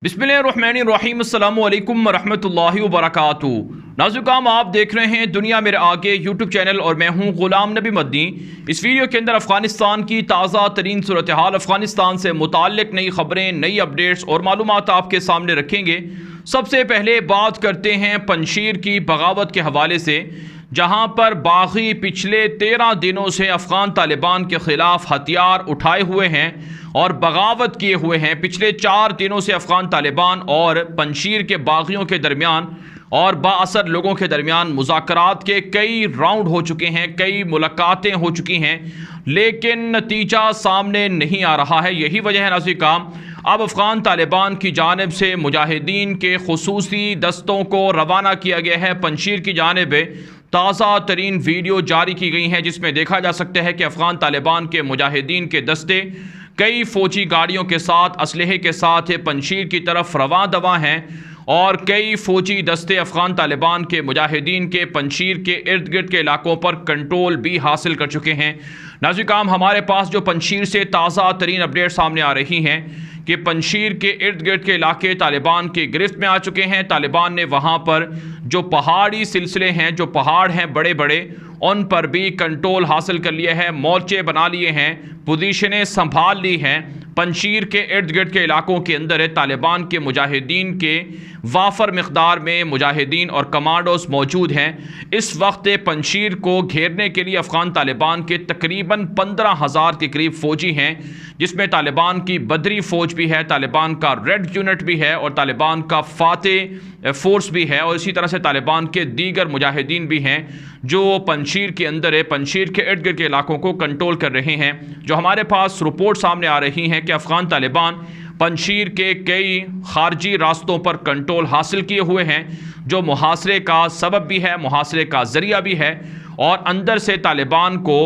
बिस्मिल्लाहिर्रहमानिर्रहीम अस्सलामु अलैकुम वरहमतुल्लाहि वबरकातुहू। नाज़ुकाम, आप देख रहे हैं दुनिया मेरे आगे यूट्यूब चैनल और मैं हूं गुलाम नबी मदनी। इस वीडियो के अंदर अफ़गानिस्तान की ताज़ा तरीन सूरत हाल, अफ़गानिस्तान से मुताल्लिक़ नई खबरें, नई अपडेट्स और मालूमात आपके सामने रखेंगे। सबसे पहले बात करते हैं पंजशीर की बगावत के हवाले से, जहां पर बागी पिछले 13 दिनों से अफ़गान तालिबान के ख़िलाफ़ हथियार उठाए हुए हैं और बगावत किए हुए हैं। पिछले 4 दिनों से अफ़गान तालिबान और पंजशीर के बागियों के दरमियान और बाअसर लोगों के दरमियान मुज़ाकरात के कई राउंड हो चुके हैं, कई मुलाकातें हो चुकी हैं, लेकिन नतीजा सामने नहीं आ रहा है। यही वजह है नाज़रीन, अब अफ़गान तालिबान की जानिब से मुजाहिदीन के खुसूसी दस्तों को रवाना किया गया है। पंजशीर की जानिब ताज़ा तरीन वीडियो जारी की गई हैं, जिसमें देखा जा सकता है कि अफ़गान तालिबान के मुजाहिदीन के दस्ते कई फ़ौजी गाड़ियों के साथ, असलहे के साथ पंजशीर की तरफ रवां दवा हैं और कई फ़ौजी दस्ते अफ़गान तालिबान के मुजाहिदीन के पंजशीर के इर्द गिर्द के इलाकों पर कंट्रोल भी हासिल कर चुके हैं। नाज़रीन, हमारे पास जो पंजशीर से ताज़ा तरीन अपडेट सामने आ रही हैं कि पंजशीर के इर्द गिर्द के इलाके तालिबान की गिरफ्त में आ चुके हैं। तालिबान ने वहाँ पर जो पहाड़ी सिलसिले हैं, जो पहाड़ हैं बड़े बड़े, उन पर भी कंट्रोल हासिल कर लिया है, मोर्चे बना लिए हैं, पोजीशनें संभाल ली हैं। पंजशीर के इर्द गिर्द के इलाकों के अंदर तालिबान के मुजाहिदीन के वाफर मकदार में मुजाहिदीन और कमांडोज मौजूद हैं। इस वक्त पंजशीर को घेरने के लिए अफ़गान तालिबान के तकरीबन 15,000 के करीब फ़ौजी हैं, जिसमें तालिबान की बदरी फ़ौज भी है, तालिबान का रेड यूनिट भी है और तालिबान का फातेह फ़ोर्स भी है, और इसी तरह से तालिबान के दीगर मुजाहिदीन भी हैं जो पंजशीर के अंदर पंजशीर के इर्द गिर्द के इलाकों को कंट्रोल कर रहे हैं। जो हमारे पास रिपोर्ट सामने आ रही हैं कि अफ़गान तालिबान पंजशीर के कई खारजी रास्तों पर कंट्रोल हासिल किए हुए हैं, जो मुहासरे का सबब भी है, मुहासरे का ज़रिया भी है, और अंदर से तालिबान को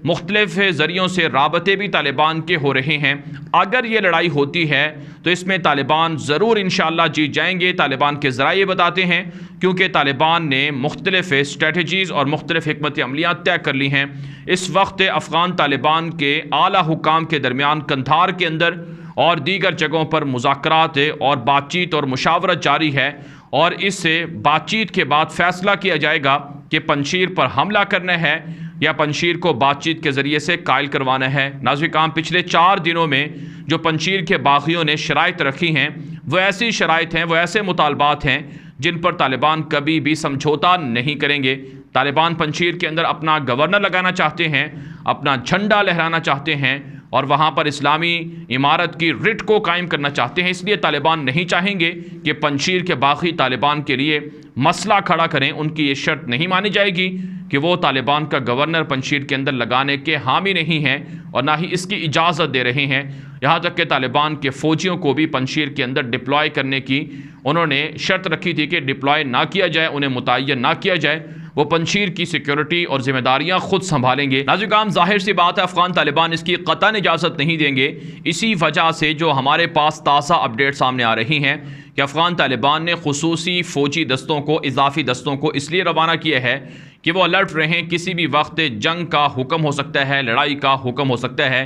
मुख्तलिफ ज़रियों से राबते भी तालिबान के हो रहे हैं। अगर ये लड़ाई होती है तो इसमें तालिबान ज़रूर इंशाअल्लाह जीत जाएंगे। तालिबान के ज़राए बताते हैं, क्योंकि तालिबान ने मुख्तलिफ स्ट्रेटजीज़ और मुख्तलिफ हिकमत अमलियाँ तय कर ली हैं। इस वक्त अफ़गान तालिबान के आला हुकाम के दरमियान कंधार के अंदर और दीगर जगहों पर मुज़ाकरात और बातचीत और मुशावरत जारी है, और इससे बातचीत के बाद फ़ैसला किया जाएगा कि पंजशीर पर हमला करना है या पंजशीर को बातचीत के ज़रिए से कायल करवाना है। नाज़रीन, पिछले 4 दिनों में जो पंजशीर के बागियों ने शराइत रखी हैं, वो ऐसी शराइत हैं, वो ऐसे मुतालबात हैं जिन पर तालिबान कभी भी समझौता नहीं करेंगे। तालिबान पंजशीर के अंदर अपना गवर्नर लगाना चाहते हैं, अपना झंडा लहराना चाहते हैं और वहाँ पर इस्लामी इमारत की रिट को कायम करना चाहते हैं। इसलिए तालिबान नहीं चाहेंगे कि पंजशीर के बागी तालिबान के लिए मसला खड़ा करें। उनकी ये शर्त नहीं मानी जाएगी कि वो तालिबान का गवर्नर पंजशीर के अंदर लगाने के हामी नहीं हैं और ना ही इसकी इजाज़त दे रहे हैं। यहाँ तक कि तालिबान के फ़ौजियों को भी पंजशीर के अंदर डिप्लॉय करने की उन्होंने शर्त रखी थी कि डिप्लॉय ना किया जाए, उन्हें मुतय्यन ना किया जाए, वो पंजशीर की सिक्योरिटी और जिम्मेदारियां खुद संभालेंगे। नाज़रीन, जाहिर सी बात है अफ़गान तालिबान इसकी क़तन इजाज़त नहीं देंगे। इसी वजह से जो हमारे पास ताज़ा अपडेट सामने आ रही हैं कि अफ़गान तालिबान ने खुसूसी फ़ौजी दस्तों को, इजाफ़ी दस्तों को इसलिए रवाना किया है कि वो अलर्ट रहें। किसी भी वक्त जंग का हुक्म हो सकता है, लड़ाई का हुक्म हो सकता है।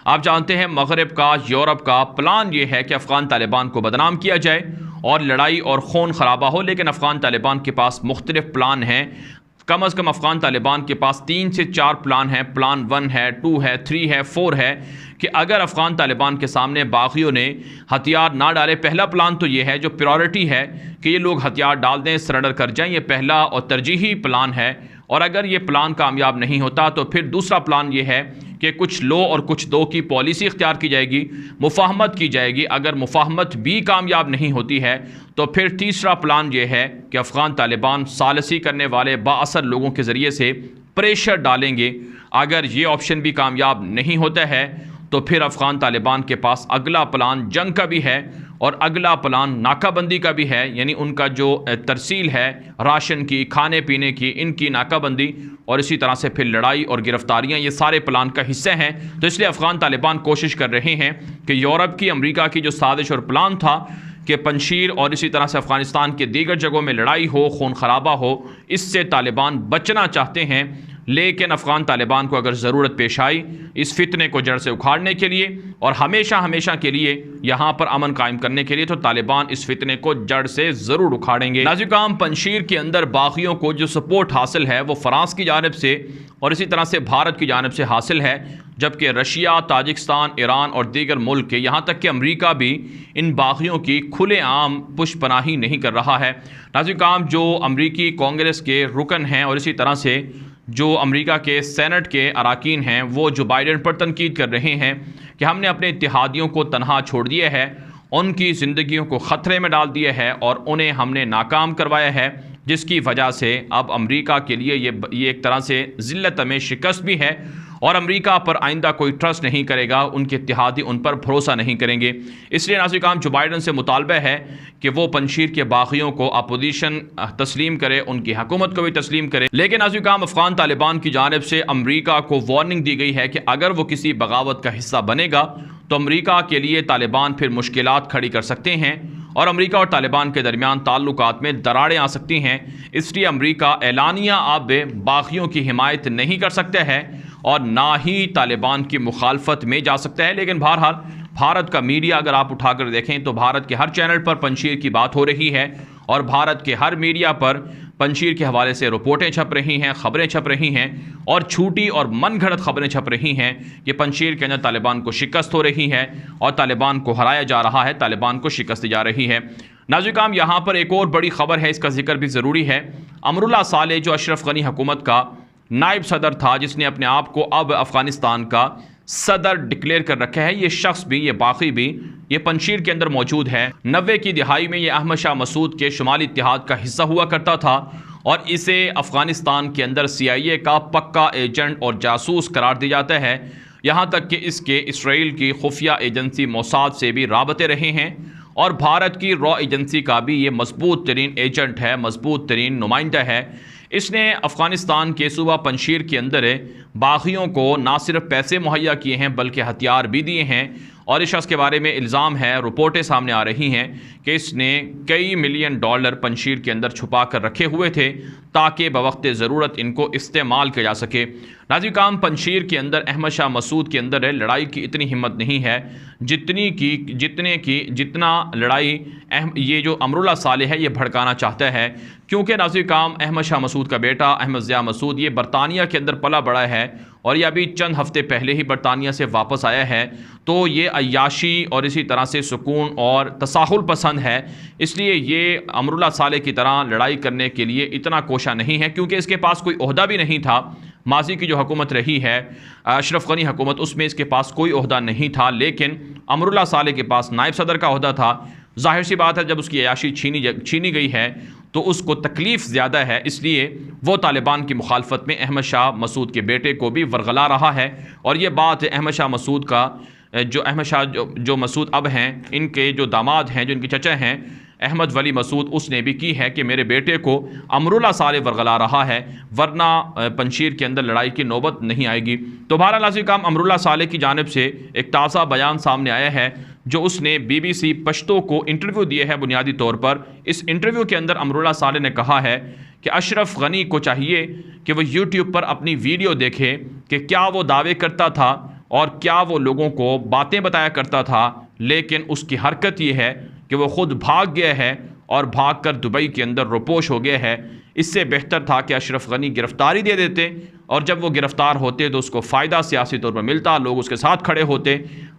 आप जानते हैं मगरब का, यूरोप का प्लान ये है कि अफ़गान तालिबान को बदनाम किया जाए और लड़ाई और खून खराबा हो, लेकिन अफ़गान तालिबान के पास मुख्तलिफ प्लान हैं। कम अज़ कम अफ़गान तालिबान के पास 3 से 4 प्लान हैं। प्लान 1 है, 2 है, 3 है, 4 है कि अगर अफ़गान तालिबान के सामने बागियों ने हथियार ना डाले। पहला प्लान तो ये है, जो प्रायोरिटी है कि ये लोग हथियार डाल दें, सरेंडर कर जाएं, ये पहला और तरजीही प्लान है। और अगर ये प्लान कामयाब नहीं होता तो फिर दूसरा प्लान ये है कि कुछ लो और कुछ दो की पॉलिसी इख्तियार की जाएगी, मुफाहमत की जाएगी। अगर मुफाहमत भी कामयाब नहीं होती है तो फिर तीसरा प्लान ये है कि अफ़गान तालिबान सालसी करने वाले बाअसर लोगों के ज़रिए से प्रेशर डालेंगे। अगर ये ऑप्शन भी कामयाब नहीं होता है तो फिर अफ़गान तालिबान के पास अगला प्लान जंग का भी है और अगला प्लान नाकाबंदी का भी है, यानी उनका जो तरसील है राशन की, खाने पीने की, इनकी नाकाबंदी, और इसी तरह से फिर लड़ाई और गिरफ्तारियां, ये सारे प्लान का हिस्से हैं। तो इसलिए अफ़गान तालिबान कोशिश कर रहे हैं कि यूरोप की, अमेरिका की जो साजिश और प्लान था कि पंजशीर और इसी तरह से अफ़गानिस्तान के दीगर जगहों में लड़ाई हो, खून खराबा हो, इससे तालिबान बचना चाहते हैं। लेकिन अफ़गान तालिबान को अगर ज़रूरत पेश आई इस फितने को जड़ से उखाड़ने के लिए और हमेशा हमेशा के लिए यहाँ पर अमन कायम करने के लिए, तो तालिबान इस फितने को जड़ से ज़रूर उखाड़ेंगे। नाज़िकाम, पंजशीर के अंदर बागियों को जो सपोर्ट हासिल है वो फ़रांस की जानिब से और इसी तरह से भारत की जानिब से हासिल है, जबकि रशिया, ताजिकिस्तान, ईरान और दीगर मुल्क, यहाँ तक कि अमरीका भी इन बागियों की खुलेआम पुष्पनाही नहीं कर रहा है। नाज़िकाम, जो अमरीकी कांग्रेस के रुकन हैं और इसी तरह से जो अमेरिका के सेनेट के अरकान हैं वो जो बाइडेन पर तनकीद कर रहे हैं कि हमने अपने इत्तेहादियों को तनहा छोड़ दिया है, उनकी ज़िंदगियों को ख़तरे में डाल दिया है और उन्हें हमने नाकाम करवाया है, जिसकी वजह से अब अमेरिका के लिए ये एक तरह से ज़िल्लत में शिकस्त भी है और अमेरिका पर आइंदा कोई ट्रस्ट नहीं करेगा, उनके इत्तेहादी उन पर भरोसा नहीं करेंगे। इसलिए नाज़िकाम, जो बाइडेन से मुतालबा है कि वो पंजशीर के बागियों को अपोजिशन तस्लीम करे, उनकी हुकूमत को भी तस्लीम करे। लेकिन नाज़िकाम, अफ़गान तालिबान की जानिब से अमेरिका को वार्निंग दी गई है कि अगर वो किसी बगावत का हिस्सा बनेगा तो अमेरिका के लिए तालिबान फिर मुश्किलात खड़ी कर सकते हैं और अमेरिका और तालिबान के दरमियान ताल्लुकात में दरारें आ सकती हैं। इसलिए अमेरिका एलानिया अब बागियों की हिमायत नहीं कर सकता है और ना ही तालिबान की मुखालफत में जा सकता है। लेकिन बहरहाल भारत का मीडिया अगर आप उठाकर देखें तो भारत के हर चैनल पर पंजशीर की बात हो रही है और भारत के हर मीडिया पर पंजशीर के हवाले से रिपोर्टें छप रही हैं, ख़बरें छप रही हैं और झूठी और मनगढ़ंत ख़बरें छप रही हैं कि पंजशीर के अंदर तालिबान को शिकस्त हो रही है और तालिबान को हराया जा रहा है, तालिबान को शिकस्त दी जा रही है। नाज़िकाम, यहाँ पर एक और बड़ी ख़बर है, इसका जिक्र भी ज़रूरी है। अमरुल्लाह सालेह जो अशरफ गनी हुकूमत का नायब सदर था, जिसने अपने आप को अब अफ़गानिस्तान का सदर डिक्लेयर कर रखा है, ये शख्स भी, ये बाकी भी, ये पंजशीर के अंदर मौजूद है। 90 की दिहाई में ये अहमद शाह मसूद के शुमाली इत्तेहाद का हिस्सा हुआ करता था और इसे अफ़गानिस्तान के अंदर CIA का पक्का एजेंट और जासूस करार दिया जाता है। यहाँ तक कि इसके इसराइल की खुफिया एजेंसी मोसाद से भी राबते रहे हैं और भारत की रॉ एजेंसी का भी ये मजबूत तरीन एजेंट है, मजबूत तरीन नुमाइंदा है। इसने अफ़गानिस्तान के सूबा पंजशीर के अंदर बागियों को ना सिर्फ पैसे मुहैया किए हैं बल्कि हथियार भी दिए हैं और इस शख्स के बारे में इल्ज़ाम है, रिपोर्टें सामने आ रही हैं कि इसने कई मिलियन डॉलर पंजशीर के अंदर छुपा कर रखे हुए थे ताकि बवक्त ज़रूरत इनको इस्तेमाल किया जा सके। नाज़िकाम, पंजशीर के अंदर अहमद शाह मसूद के अंदर लड़ाई की इतनी हिम्मत नहीं है जितना लड़ाई ये जो अमरुल्लाह सालेह है ये भड़काना चाहता है, क्योंकि नाज़िकाम, अहमद शाह मसूद का बेटा अहमद ज़िया मसूद ये बरतानिया के अंदर पला बड़ा है और ये अभी चंद हफ्ते पहले ही बरतानिया से वापस आया है। तो ये अय्याशी और इसी तरह से सुकून और तसाहुल पसंद है, इसलिए ये अमरुल्लाह सालेह की तरह लड़ाई करने के लिए इतना कोशा नहीं है, क्योंकि इसके पास कोई ओहदा भी नहीं था। माजी की जो हुकूमत रही है अशरफ गनी हुकूमत, उसमें इसके पास कोई ओहदा नहीं था, लेकिन अमरुल्लाह सालेह के पास नायब सदर का ओहदा था। जाहिर सी बात है, जब उसकी अयाशी छीनी गई है तो उसको तकलीफ़ ज़्यादा है, इसलिए वो तालिबान की मुखालफत में अहमद शाह मसूद के बेटे को भी वरगला रहा है। और ये बात अहमद शाह मसूद का जो मसूद अब हैं, इनके जो दामाद हैं, जो इनके चचा हैं अहमद वली मसूद, उसने भी की है कि मेरे बेटे को अमरुल्लाह सालेह वरगला रहा है, वरना पंजशीर के अंदर लड़ाई की नौबत नहीं आएगी। तो बहरहाल नाज़िकाम, अमरुल्लाह सालेह की जानिब से एक ताज़ा बयान सामने आया है जो उसने BBC पश्तो को इंटरव्यू दिए है बुनियादी तौर पर। इस इंटरव्यू के अंदर अमरुल्लाह सालेह ने कहा है कि अशरफ गनी को चाहिए कि वो YouTube पर अपनी वीडियो देखे कि क्या वो दावे करता था और क्या वो लोगों को बातें बताया करता था, लेकिन उसकी हरकत ये है कि वो ख़ुद भाग गया है और भागकर दुबई के अंदर रुपोश हो गया है। इससे बेहतर था कि अशरफ गनी गिरफ्तारी दे देते और जब वो गिरफ्तार होते तो उसको फ़ायदा सियासी तौर पर मिलता, लोग उसके साथ खड़े होते,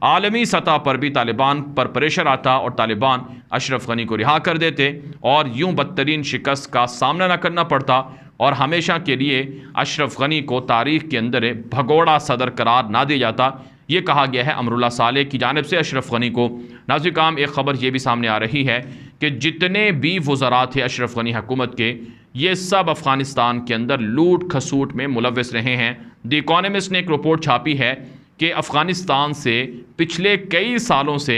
आलमी सतह पर भी तालिबान पर प्रेशर आता और तालिबान अशरफ गनी को रिहा कर देते और यूं बदतरीन शिकस्त का सामना न करना पड़ता और हमेशा के लिए अशरफ गनी को तारीख़ के अंदर भगोड़ा सदर करार ना दिया जाता। ये कहा गया है अमरुल्लाह सालेह की जानिब से अशरफ गनी को। नाज़िकाम, एक ख़बर ये भी सामने आ रही है कि जितने भी वज़रा थे अशरफ गनी हुकूमत के, ये सब अफ़गानिस्तान के अंदर लूट खसूट में मुलव्वस रहे हैं। द इकोनॉमिस्ट ने एक रिपोर्ट छापी है कि अफ़गानिस्तान से पिछले कई सालों से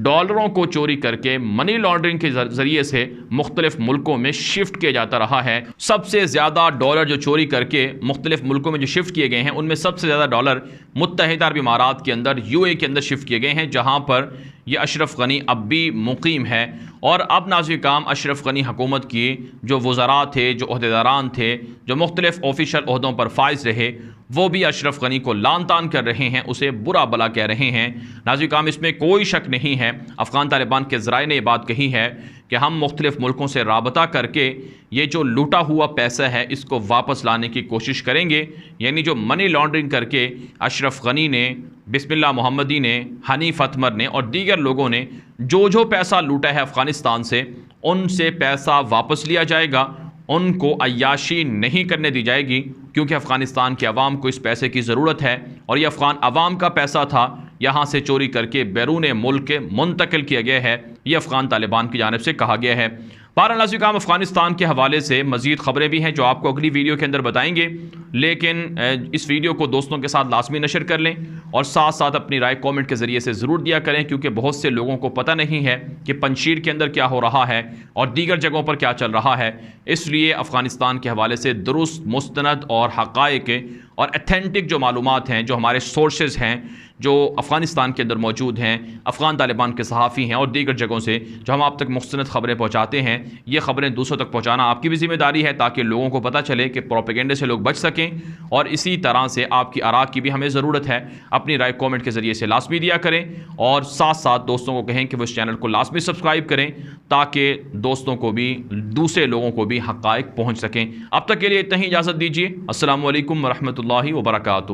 डॉलरों को चोरी करके मनी लॉन्ड्रिंग के ज़रिए से मुख्तलिफ मुल्कों में शिफ्ट किया जाता रहा है। सबसे ज़्यादा डॉलर जो चोरी करके मुख्तलिफ मुल्कों में जो शिफ्ट किए गए हैं, उनमें सबसे ज़्यादा डॉलर मुत्तहिदा अरब इमारात के अंदर UAE के अंदर शिफ्ट किए गए हैं, जहाँ पर ये अशरफ गनी अब भी मुकीम है। और अब नाज़रीन काम अशरफ गनी हुकूमत की जो वज़रा थे, जो अहदेदारान थे, जो मुख्तलिफ़ ऑफिशियल अहदों पर फाइज रहे, वो भी अशरफ गनी को लान तान कर रहे हैं, उसे बुरा भला कह रहे हैं। नाज़रीन काम इसमें कोई शक नहीं है, अफ़गान तालिबान के ज़राए ने यह बात कही है कि हम मुख्तलिफ़ मुल्कों से राबता करके ये जो लूटा हुआ पैसा है इसको वापस लाने की कोशिश करेंगे। यानी जो मनी लॉन्ड्रिंग करके अशरफ गनी ने, बिस्मिल्लाह मोहम्मदी ने, हनीफ अतमर ने और दीगर लोगों ने जो पैसा लूटा है अफ़गानिस्तान से, उनसे पैसा वापस लिया जाएगा। उनको अय्याशी नहीं करने दी जाएगी, क्योंकि अफ़गानिस्तान के अवाम को इस पैसे की ज़रूरत है और ये अफ़गान अवाम का पैसा था, यहाँ से चोरी करके बैरून मुल्क मुंतकिल किया गया है, ये अफ़गान तालिबान की जानिब से कहा गया है। बहरहाल नाज़रीन काम अफ़गानिस्तान के हवाले से मज़ीद ख़बरें भी हैं जो आपको अगली वीडियो के अंदर बताएंगे, लेकिन इस वीडियो को दोस्तों के साथ लाजमी नशर कर लें और साथ साथ अपनी राय कमेंट के ज़रिए से ज़रूर दिया करें, क्योंकि बहुत से लोगों को पता नहीं है कि पंजशीर के अंदर क्या हो रहा है और दीगर जगहों पर क्या चल रहा है। इसलिए अफ़गानिस्तान के हवाले से दुरुस्त, मुस्तनद और हक़ाइक़ और अथेंटिक जो मालूमात हैं, जो हमारे सोर्सेज़ हैं, जो अफ़गानिस्तान के अंदर मौजूद हैं, अफ़गान तालिबान के सहाफ़ी हैं और दीगर जगहों से जो हम आप तक मुस्तनद ख़बरें पहुँचाते हैं, ये ख़बरें दूसरों तक पहुँचाना आपकी भी ज़िम्मेदारी है, ताकि लोगों को पता चले कि प्रोपेगेंडे से लोग बच सकें। और इसी तरह से आपकी आरा की भी हमें ज़रूरत है। अपनी राय कमेंट के ज़रिए से लाजमी दिया करें और साथ साथ दोस्तों को कहें कि वो इस चैनल को लाजमी सब्सक्राइब करें, ताकि दोस्तों को भी, दूसरे लोगों को भी हक़ाइक़ पहुँच सकें। अब तक के लिए इतना ही, इजाज़त दीजिए। अस्सलामु अलैकुम वरहमतुल्लाहि वबरकातुहू।